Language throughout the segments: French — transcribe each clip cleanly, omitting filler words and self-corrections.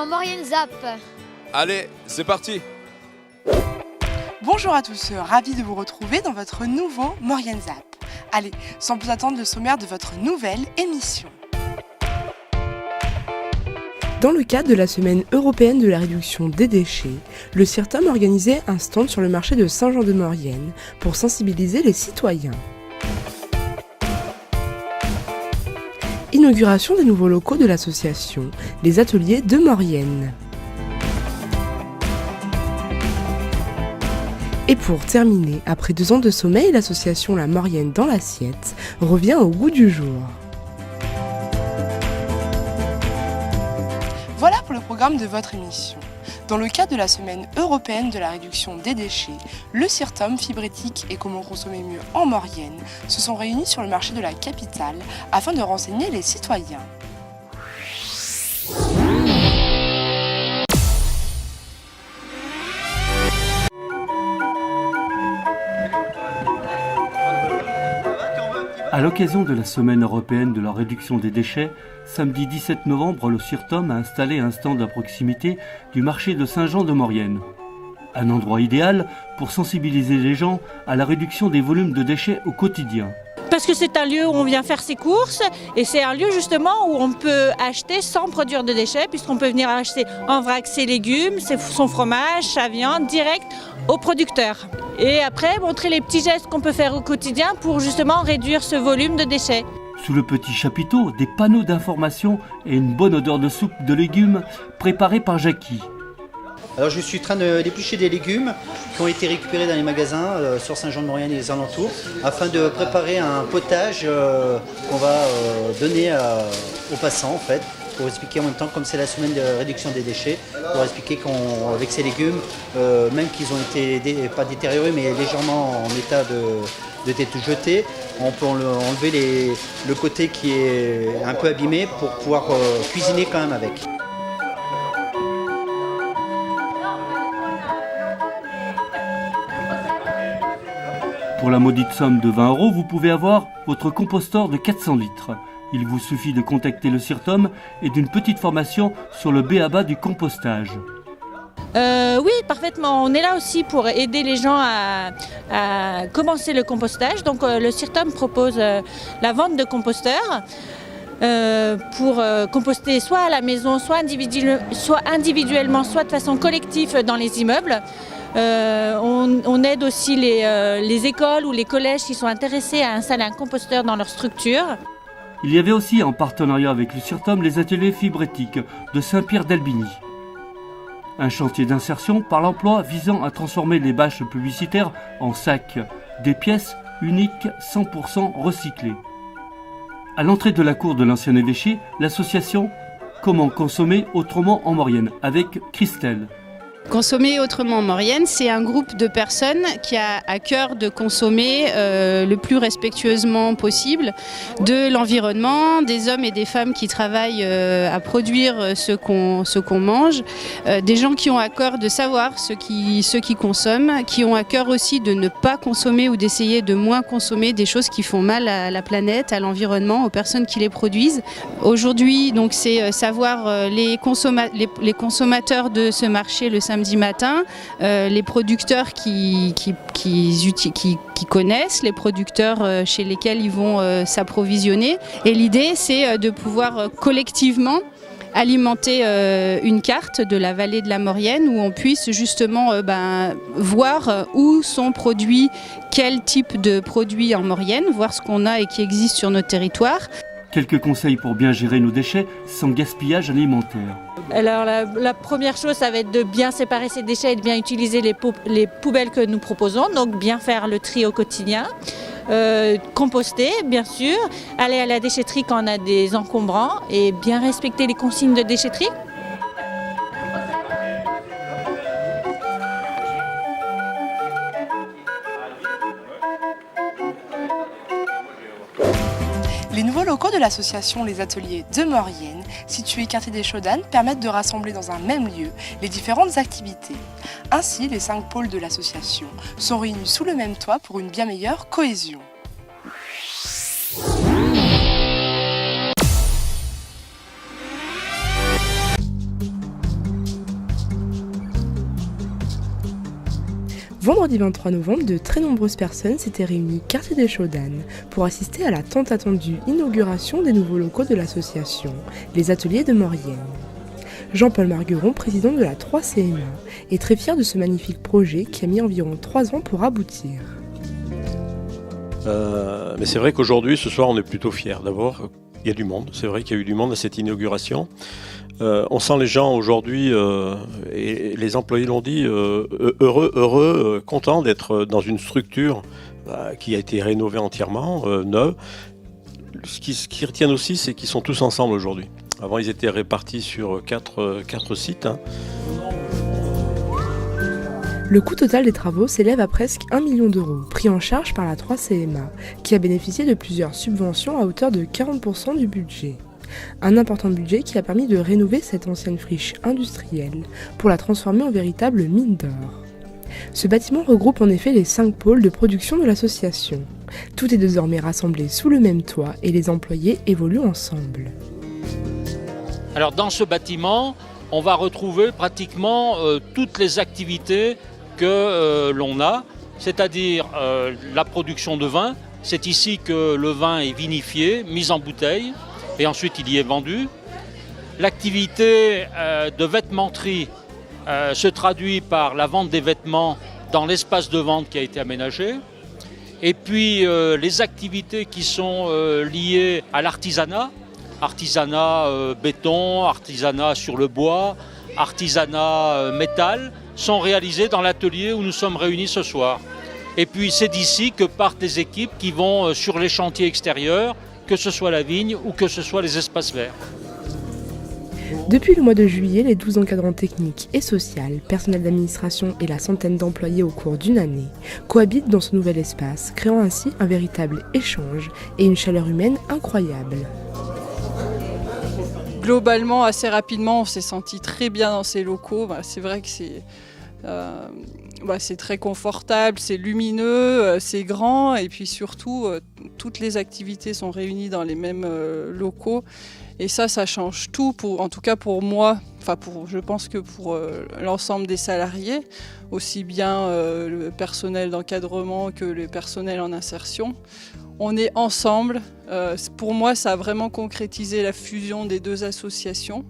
dans Maurienne Zap. Allez, c'est parti. Bonjour à tous, ravi de vous retrouver dans votre nouveau Maurienne Zap. Allez, sans plus attendre le sommaire de votre nouvelle émission. Dans le cadre de la Semaine européenne de la réduction des déchets, le CIRTOM organisait un stand sur le marché de Saint-Jean-de-Maurienne pour sensibiliser les citoyens. Inauguration des nouveaux locaux de l'association, les ateliers de Maurienne. Et pour terminer, après 2 ans de sommeil, l'association La Maurienne dans l'assiette revient au goût du jour. Voilà pour le programme de votre émission. Dans le cadre de la Semaine européenne de la réduction des déchets, le CIRTOM, Fibrétique et Comment consommer mieux en Maurienne se sont réunis sur le marché de la capitale afin de renseigner les citoyens. À l'occasion de la Semaine européenne de la réduction des déchets, samedi 17 novembre, le CIRTOM a installé un stand à proximité du marché de Saint-Jean-de-Maurienne. Un endroit idéal pour sensibiliser les gens à la réduction des volumes de déchets au quotidien. Parce que c'est un lieu où on vient faire ses courses et c'est un lieu justement où on peut acheter sans produire de déchets puisqu'on peut venir acheter en vrac ses légumes, son fromage, sa viande direct au producteur. Et après montrer les petits gestes qu'on peut faire au quotidien pour justement réduire ce volume de déchets. Sous le petit chapiteau, des panneaux d'information et une bonne odeur de soupe de légumes préparée par Jackie. Alors je suis en train d'éplucher des légumes qui ont été récupérés dans les magasins sur Saint-Jean-de-Maurienne et les alentours afin de préparer un potage qu'on va donner aux passants en fait, pour expliquer en même temps, comme c'est la semaine de réduction des déchets, pour expliquer qu'avec ces légumes, même qu'ils ont été pas détériorés mais légèrement en état d'être jetés, on peut enlever le côté qui est un peu abîmé pour pouvoir cuisiner quand même avec. Pour la maudite somme de 20 €, vous pouvez avoir votre composteur de 400 litres. Il vous suffit de contacter le CIRTOM et d'une petite formation sur le b.a.-ba du compostage. Oui, parfaitement. On est là aussi pour aider les gens à commencer le compostage. Donc le CIRTOM propose la vente de composteurs pour composter soit à la maison, soit individuellement, soit de façon collective dans les immeubles. On aide aussi les écoles ou les collèges qui sont intéressés à installer un composteur dans leur structure. Il y avait aussi en partenariat avec le CIRTOM les ateliers Fibrétique de Saint-Pierre-d'Albigny. Un chantier d'insertion par l'emploi visant à transformer les bâches publicitaires en sacs, des pièces uniques 100% recyclées. À l'entrée de la cour de l'ancien évêché, l'association Comment consommer autrement en Maurienne avec Christelle. Consommer autrement en Maurienne, c'est un groupe de personnes qui a à cœur de consommer le plus respectueusement possible de l'environnement, des hommes et des femmes qui travaillent à produire ce qu'on mange, des gens qui ont à cœur de savoir ce qui consomment, qui ont à cœur aussi de ne pas consommer ou d'essayer de moins consommer des choses qui font mal à la planète, à l'environnement, aux personnes qui les produisent. Aujourd'hui, donc, c'est savoir les consommateurs de ce marché le samedi matin, les producteurs qui connaissent, les producteurs chez lesquels ils vont s'approvisionner. Et l'idée, c'est de pouvoir collectivement alimenter une carte de la vallée de la Maurienne où on puisse justement voir où sont produits, quel type de produits en Maurienne, voir ce qu'on a et qui existe sur notre territoire. Quelques conseils pour bien gérer nos déchets sans gaspillage alimentaire. Alors la première chose, ça va être de bien séparer ces déchets et de bien utiliser les poubelles que nous proposons, donc bien faire le tri au quotidien. Composter, bien sûr, aller à la déchetterie quand on a des encombrants et bien respecter les consignes de déchetterie. Les nouveaux locaux de l'association Les Ateliers de Maurienne, situés quartier des Chaudanes, permettent de rassembler dans un même lieu les différentes activités. Ainsi, les 5 pôles de l'association sont réunis sous le même toit pour une bien meilleure cohésion. Vendredi 23 novembre, de très nombreuses personnes s'étaient réunies quartier des Chaudanes pour assister à la tant attendue inauguration des nouveaux locaux de l'association, les ateliers de Maurienne. Jean-Paul Margueron, président de la 3CMA, est très fier de ce magnifique projet qui a mis environ 3 ans pour aboutir. Mais c'est vrai qu'aujourd'hui, ce soir, on est plutôt fiers. D'abord, il y a du monde. C'est vrai qu'il y a eu du monde à cette inauguration. On sent les gens aujourd'hui, et les employés l'ont dit, heureux, contents d'être dans une structure qui a été rénovée entièrement, neuve. Ce qui retient aussi, c'est qu'ils sont tous ensemble aujourd'hui. Avant, ils étaient répartis sur 4 sites. Le coût total des travaux s'élève à presque 1 million d'euros, pris en charge par la 3CMA, qui a bénéficié de plusieurs subventions à hauteur de 40% du budget. Un important budget qui a permis de rénover cette ancienne friche industrielle pour la transformer en véritable mine d'or. Ce bâtiment regroupe en effet les 5 pôles de production de l'association. Tout est désormais rassemblé sous le même toit et les employés évoluent ensemble. Alors dans ce bâtiment, on va retrouver pratiquement toutes les activités que l'on a, c'est-à-dire la production de vin. C'est ici que le vin est vinifié, mis en bouteille et ensuite il y est vendu. L'activité de vêtementerie se traduit par la vente des vêtements dans l'espace de vente qui a été aménagé. Et puis les activités qui sont liées à l'artisanat, béton, artisanat sur le bois, artisanat métal, sont réalisées dans l'atelier où nous sommes réunis ce soir. Et puis c'est d'ici que partent les équipes qui vont sur les chantiers extérieurs, que ce soit la vigne ou que ce soit les espaces verts. Depuis le mois de juillet, les 12 encadrants techniques et sociaux, personnel d'administration et la centaine d'employés au cours d'une année cohabitent dans ce nouvel espace, créant ainsi un véritable échange et une chaleur humaine incroyable. Globalement, assez rapidement, on s'est senti très bien dans ces locaux. C'est vrai que c'est très confortable, c'est lumineux, c'est grand et puis surtout, toutes les activités sont réunies dans les mêmes locaux. Et ça change tout, en tout cas pour moi, je pense que pour l'ensemble des salariés, aussi bien le personnel d'encadrement que le personnel en insertion. On est ensemble. Pour moi, ça a vraiment concrétisé la fusion des 2 associations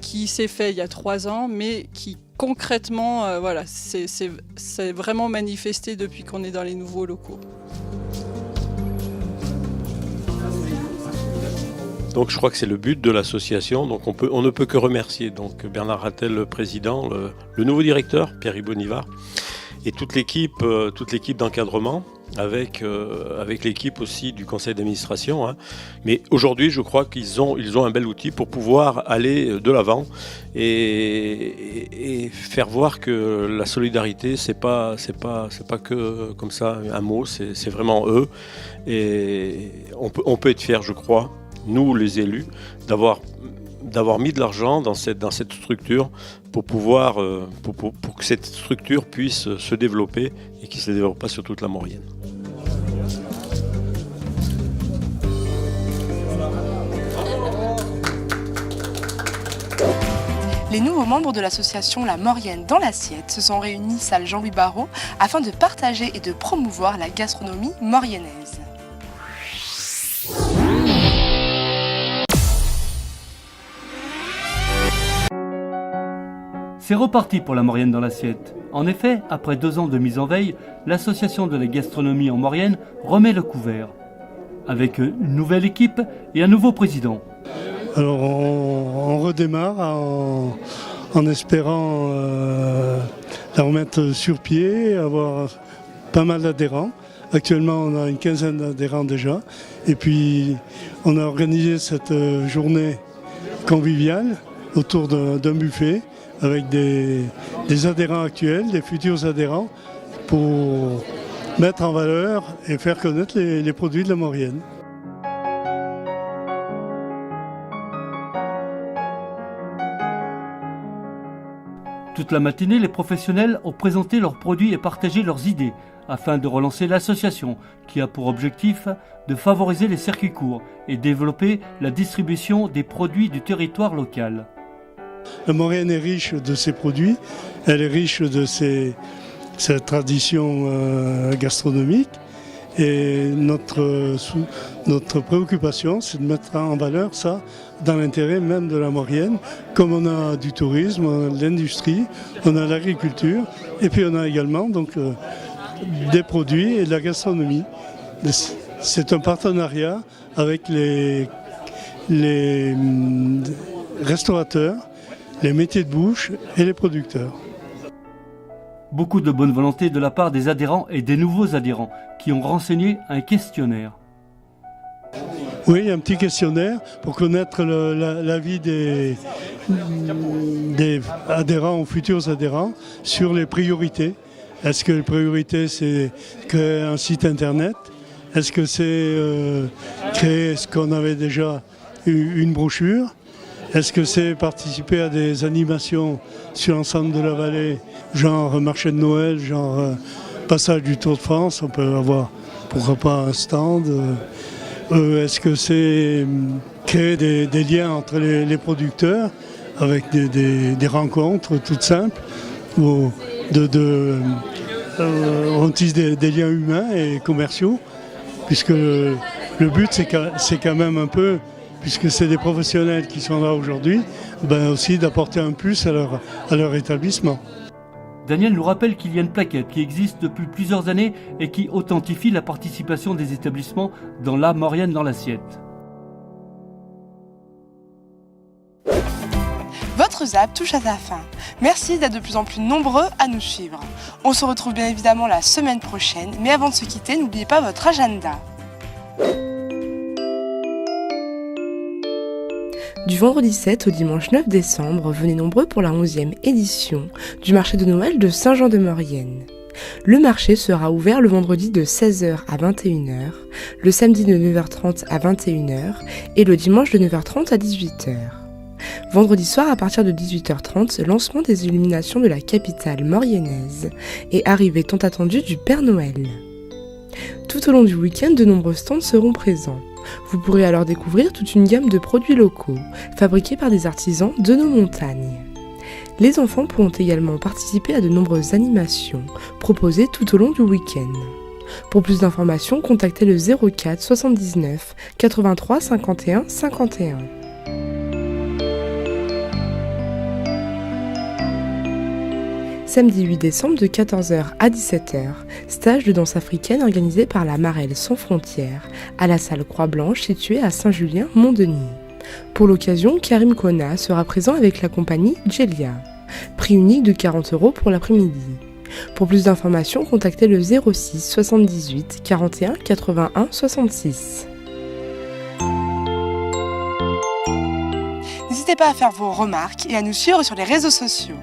qui s'est fait il y a 3 ans, mais qui concrètement, c'est vraiment manifesté depuis qu'on est dans les nouveaux locaux. Donc je crois que c'est le but de l'association. Donc on ne peut que remercier donc Bernard Rattel, le président, le nouveau directeur, Pierre Bonivard, et toute l'équipe d'encadrement, avec l'équipe aussi du conseil d'administration. Mais aujourd'hui, je crois qu'ils ont un bel outil pour pouvoir aller de l'avant et faire voir que la solidarité, c'est pas que comme ça un mot, c'est vraiment eux. Et on peut être fier, je crois, nous les élus, d'avoir mis de l'argent dans cette structure pour pouvoir pour que cette structure puisse se développer et qu'il ne se développe pas sur toute la Maurienne. Les nouveaux membres de l'association La Maurienne dans l'assiette se sont réunis salle Jean-Louis Barrault afin de partager et de promouvoir la gastronomie mauriennaise. C'est reparti pour la Maurienne dans l'assiette. En effet, après 2 ans de mise en veille, l'association de la gastronomie en Maurienne remet le couvert. Avec une nouvelle équipe et un nouveau président. Alors on redémarre en espérant la remettre sur pied, avoir pas mal d'adhérents. Actuellement on a une quinzaine d'adhérents déjà. Et puis on a organisé cette journée conviviale autour d'un buffet avec des adhérents actuels, des futurs adhérents, pour mettre en valeur et faire connaître les produits de la Maurienne. Toute la matinée, les professionnels ont présenté leurs produits et partagé leurs idées afin de relancer l'association qui a pour objectif de favoriser les circuits courts et développer la distribution des produits du territoire local. La Maurienne est riche de ses produits, elle est riche de ses cette tradition gastronomique. Et notre préoccupation, c'est de mettre en valeur ça dans l'intérêt même de la Maurienne. Comme on a du tourisme, on a de l'industrie, on a l'agriculture, et puis on a également donc, des produits et de la gastronomie. C'est un partenariat avec les restaurateurs, les métiers de bouche et les producteurs. Beaucoup de bonne volonté de la part des adhérents et des nouveaux adhérents qui ont renseigné un questionnaire. Oui, un petit questionnaire pour connaître l'avis des adhérents ou futurs adhérents sur les priorités. Est-ce que les priorités, c'est créer un site internet? Est-ce que c'est créer ce qu'on avait déjà, une brochure? Est-ce que c'est participer à des animations sur l'ensemble de la vallée, genre marché de Noël, genre passage du Tour de France? On peut avoir, pourquoi pas, un stand. Est-ce que c'est créer des liens entre les producteurs avec des rencontres toutes simples où on tisse des liens humains et commerciaux, puisque le but c'est quand même un peu, puisque c'est des professionnels qui sont là aujourd'hui, aussi d'apporter un plus à leur établissement. Daniel nous rappelle qu'il y a une plaquette qui existe depuis plusieurs années et qui authentifie la participation des établissements dans la Maurienne dans l'assiette. Votre ZAP touche à sa fin. Merci d'être de plus en plus nombreux à nous suivre. On se retrouve bien évidemment la semaine prochaine, mais avant de se quitter, n'oubliez pas votre agenda. Du vendredi 7 au dimanche 9 décembre, venez nombreux pour la 11e édition du marché de Noël de Saint-Jean-de-Maurienne. Le marché sera ouvert le vendredi de 16h à 21h, le samedi de 9h30 à 21h et le dimanche de 9h30 à 18h. Vendredi soir à partir de 18h30, lancement des illuminations de la capitale mauriennaise et arrivée tant attendue du Père Noël. Tout au long du week-end, de nombreux stands seront présents. Vous pourrez alors découvrir toute une gamme de produits locaux, fabriqués par des artisans de nos montagnes. Les enfants pourront également participer à de nombreuses animations, proposées tout au long du week-end. Pour plus d'informations, contactez le 04 79 83 51 51. Samedi 8 décembre de 14h à 17h, stage de danse africaine organisé par la Marelle Sans Frontières à la salle Croix-Blanche située à Saint-Julien-Mont-Denis. Pour l'occasion, Karim Kona sera présent avec la compagnie Djelia. Prix unique de 40 € pour l'après-midi. Pour plus d'informations, contactez le 06 78 41 81 66. N'hésitez pas à faire vos remarques et à nous suivre sur les réseaux sociaux.